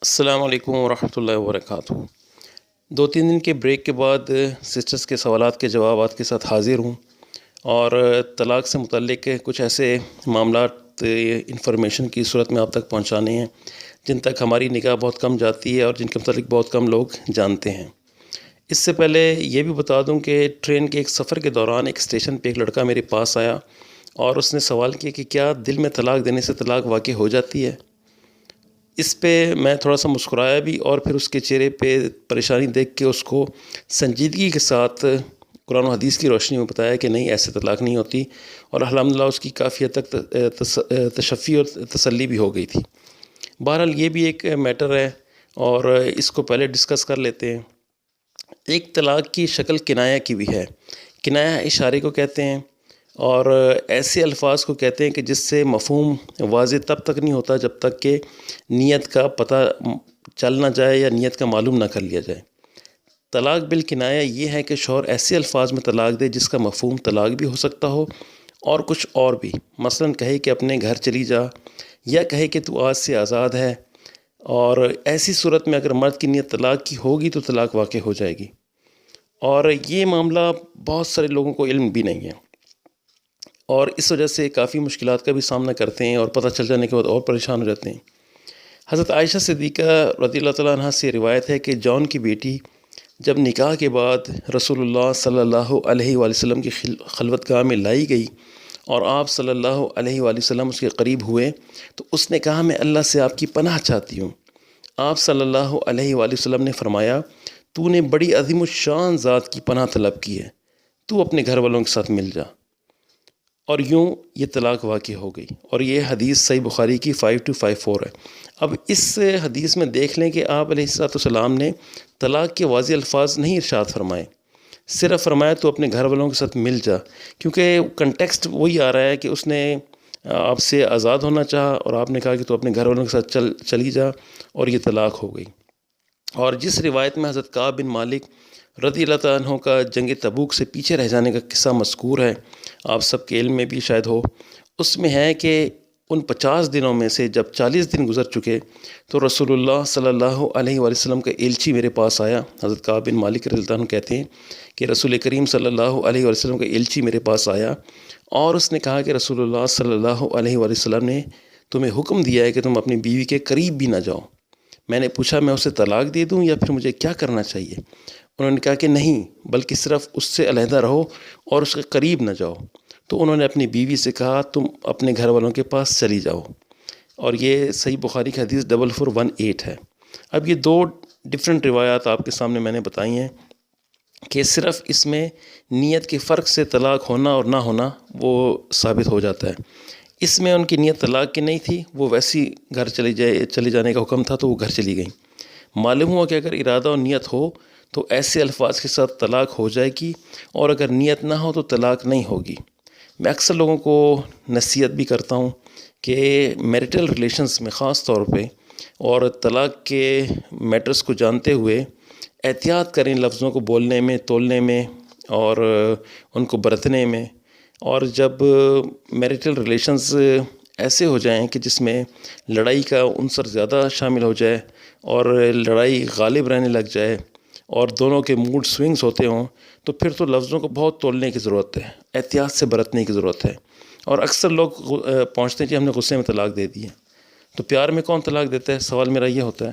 السلام علیکم ورحمۃ اللہ وبرکاتہ۔ 2-3 دن کے بریک کے بعد سسٹرز کے سوالات کے جوابات کے ساتھ حاضر ہوں، اور طلاق سے متعلق کچھ ایسے معاملات انفارمیشن کی صورت میں آپ تک پہنچانے ہیں جن تک ہماری نگاہ بہت کم جاتی ہے اور جن کے متعلق بہت کم لوگ جانتے ہیں۔ اس سے پہلے یہ بھی بتا دوں کہ ٹرین کے ایک سفر کے دوران ایک اسٹیشن پہ ایک لڑکا میرے پاس آیا اور اس نے سوال کیا کہ کیا دل میں طلاق دینے سے طلاق واقع ہو جاتی ہے؟ اس پہ میں تھوڑا سا مسکرایا بھی، اور پھر اس کے چہرے پہ پریشانی دیکھ کے اس کو سنجیدگی کے ساتھ قرآن و حدیث کی روشنی میں بتایا کہ نہیں، ایسے طلاق نہیں ہوتی، اور الحمدللہ اس کی کافی حد تک تشفی اور تسلی بھی ہو گئی تھی۔ بہرحال یہ بھی ایک میٹر ہے اور اس کو پہلے ڈسکس کر لیتے ہیں۔ ایک طلاق کی شکل کنایہ کی بھی ہے۔ کنایہ اشارے کو کہتے ہیں، اور ایسے الفاظ کو کہتے ہیں کہ جس سے مفہوم واضح تب تک نہیں ہوتا جب تک کہ نیت کا پتہ چل نہ جائے یا نیت کا معلوم نہ کر لیا جائے۔ طلاق بالکنایہ یہ ہے کہ شوہر ایسے الفاظ میں طلاق دے جس کا مفہوم طلاق بھی ہو سکتا ہو اور کچھ اور بھی، مثلا کہے کہ اپنے گھر چلی جا، یا کہے کہ تو آج سے آزاد ہے، اور ایسی صورت میں اگر مرد کی نیت طلاق کی ہوگی تو طلاق واقع ہو جائے گی۔ اور یہ معاملہ بہت سارے لوگوں کو علم بھی نہیں ہے، اور اس وجہ سے کافی مشکلات کا بھی سامنا کرتے ہیں، اور پتہ چل جانے کے بعد اور پریشان ہو جاتے ہیں۔ حضرت عائشہ صدیقہ رضی اللہ تعالیٰ عنہ سے روایت ہے کہ جون کی بیٹی جب نکاح کے بعد رسول اللہ صلی اللہ علیہ وآلہ وسلم کی خلوت گاہ میں لائی گئی اور آپ صلی اللہ علیہ وآلہ وسلم اس کے قریب ہوئے تو اس نے کہا، میں اللہ سے آپ کی پناہ چاہتی ہوں۔ آپ صلی اللہ علیہ وآلہ وسلم نے فرمایا، تو نے بڑی عظیم الشان ذات کی پناہ طلب کی ہے، تو اپنے گھر والوں کے ساتھ مل جا۔ اور یوں یہ طلاق واقع ہو گئی، اور یہ حدیث صحیح بخاری کی 5254 ہے۔ اب اس حدیث میں دیکھ لیں کہ آپ علیہ السلام نے طلاق کے واضح الفاظ نہیں ارشاد فرمائے، صرف فرمایا تو اپنے گھر والوں کے ساتھ مل جا، کیونکہ کنٹیکسٹ وہی آ رہا ہے کہ اس نے آپ سے آزاد ہونا چاہا اور آپ نے کہا کہ تو اپنے گھر والوں کے ساتھ چلی جا، اور یہ طلاق ہو گئی۔ اور جس روایت میں حضرت کعب بن مالک رضی اللہ تعالیٰ عنہ کا جنگ تبوک سے پیچھے رہ جانے کا قصہ مذکور ہے، آپ سب کے علم میں بھی شاید ہو، اس میں ہے کہ ان 50 دنوں میں سے جب 40 دن گزر چکے تو رسول اللہ صلی اللہ علیہ وآلہ وسلم کا ایلچی میرے پاس آیا۔ حضرت کعب بن مالک رضی اللہ عنہ کہتے ہیں کہ رسول کریم صلی اللہ علیہ وآلہ وسلم کا ایلچی میرے پاس آیا، اور اس نے کہا کہ رسول اللہ صلی اللہ علیہ وآلہ وسلم نے تمہیں حکم دیا ہے کہ تم اپنی بیوی کے قریب بھی نہ جاؤ۔ میں نے پوچھا، میں اسے طلاق دے دوں یا پھر مجھے کیا کرنا چاہیے؟ انہوں نے کہا کہ نہیں، بلکہ صرف اس سے علیحدہ رہو اور اس کے قریب نہ جاؤ۔ تو انہوں نے اپنی بیوی سے کہا، تم اپنے گھر والوں کے پاس چلی جاؤ، اور یہ صحیح بخاری کی حدیث 4418 ہے۔ اب یہ دو ڈفرینٹ روایات آپ کے سامنے میں نے بتائی ہیں کہ صرف اس میں نیت کے فرق سے طلاق ہونا اور نہ ہونا وہ ثابت ہو جاتا ہے۔ اس میں ان کی نیت طلاق کی نہیں تھی، وہ ویسی گھر چلے جانے کا حکم تھا تو وہ گھر چلی گئیں۔ معلوم ہوا کہ اگر ارادہ اور نیت ہو تو ایسے الفاظ کے ساتھ طلاق ہو جائے گی، اور اگر نیت نہ ہو تو طلاق نہیں ہوگی۔ میں اکثر لوگوں کو نصیحت بھی کرتا ہوں کہ میریٹل ریلیشنز میں خاص طور پہ اور طلاق کے میٹرز کو جانتے ہوئے احتیاط کریں لفظوں کو بولنے میں، تولنے میں، اور ان کو برتنے میں۔ اور جب میریٹل ریلیشنز ایسے ہو جائیں کہ جس میں لڑائی کا عنصر زیادہ شامل ہو جائے اور لڑائی غالب رہنے لگ جائے اور دونوں کے موڈ سوئنگز ہوتے ہوں، تو پھر تو لفظوں کو بہت تولنے کی ضرورت ہے، احتیاط سے برتنے کی ضرورت ہے۔ اور اکثر لوگ پہنچتے ہیں کہ ہم نے غصے میں طلاق دے دی ہے، تو پیار میں کون طلاق دیتا ہے؟ سوال میرا یہ ہوتا ہے۔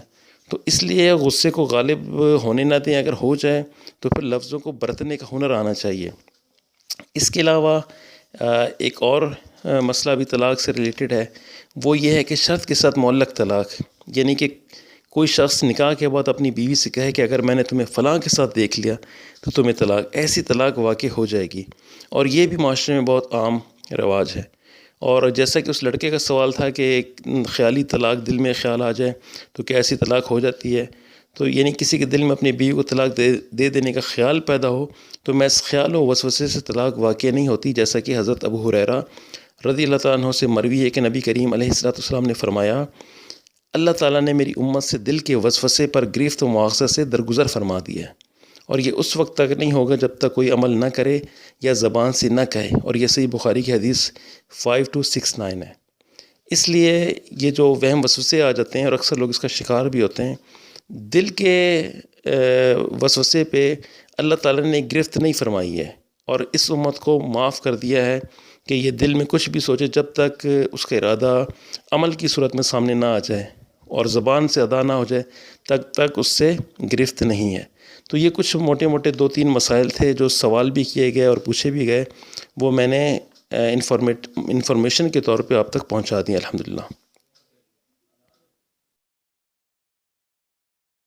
تو اس لیے غصے کو غالب ہونے نہ دیں، اگر ہو جائے تو پھر لفظوں کو برتنے کا ہنر آنا چاہیے۔ اس کے علاوہ ایک اور مسئلہ بھی طلاق سے ریلیٹڈ ہے، وہ یہ ہے کہ شرط کے ساتھ معلق طلاق، یعنی کہ کوئی شخص نکاح کے بعد اپنی بیوی سے کہے کہ اگر میں نے تمہیں فلاں کے ساتھ دیکھ لیا تو تمہیں طلاق، ایسی طلاق واقع ہو جائے گی، اور یہ بھی معاشرے میں بہت عام رواج ہے۔ اور جیسا کہ اس لڑکے کا سوال تھا کہ خیالی طلاق، دل میں خیال آ جائے تو کیا ایسی طلاق ہو جاتی ہے؟ تو یعنی کسی کے دل میں اپنی بیوی کو طلاق دے دینے کا خیال پیدا ہو تو میں اس خیال و وسوسے سے طلاق واقع نہیں ہوتی، جیسا کہ حضرت ابو ہریرہ رضی اللہ تعالیٰ عنہ سے مروی ہے کہ نبی کریم علیہ السلام نے فرمایا، اللہ تعالیٰ نے میری امت سے دل کے وسوسے پر گرفت و مواخذہ سے درگزر فرما دیا ہے، اور یہ اس وقت تک نہیں ہوگا جب تک کوئی عمل نہ کرے یا زبان سے نہ کہے، اور یہ صحیح بخاری کی حدیث 5269 ہے۔ اس لیے یہ جو وہم وسوسے آ جاتے ہیں اور اکثر لوگ اس کا شکار بھی ہوتے ہیں، دل کے وسوسے پہ اللہ تعالیٰ نے گرفت نہیں فرمائی ہے، اور اس امت کو معاف کر دیا ہے کہ یہ دل میں کچھ بھی سوچے، جب تک اس کا ارادہ عمل کی صورت میں سامنے نہ آ جائے اور زبان سے ادا نہ ہو جائے تب تک اس سے گرفت نہیں ہے۔ تو یہ کچھ موٹے موٹے 2-3 مسائل تھے جو سوال بھی کیے گئے اور پوچھے بھی گئے، وہ میں نے انفارمیشن کے طور پہ آپ تک پہنچا دیں الحمدللہ۔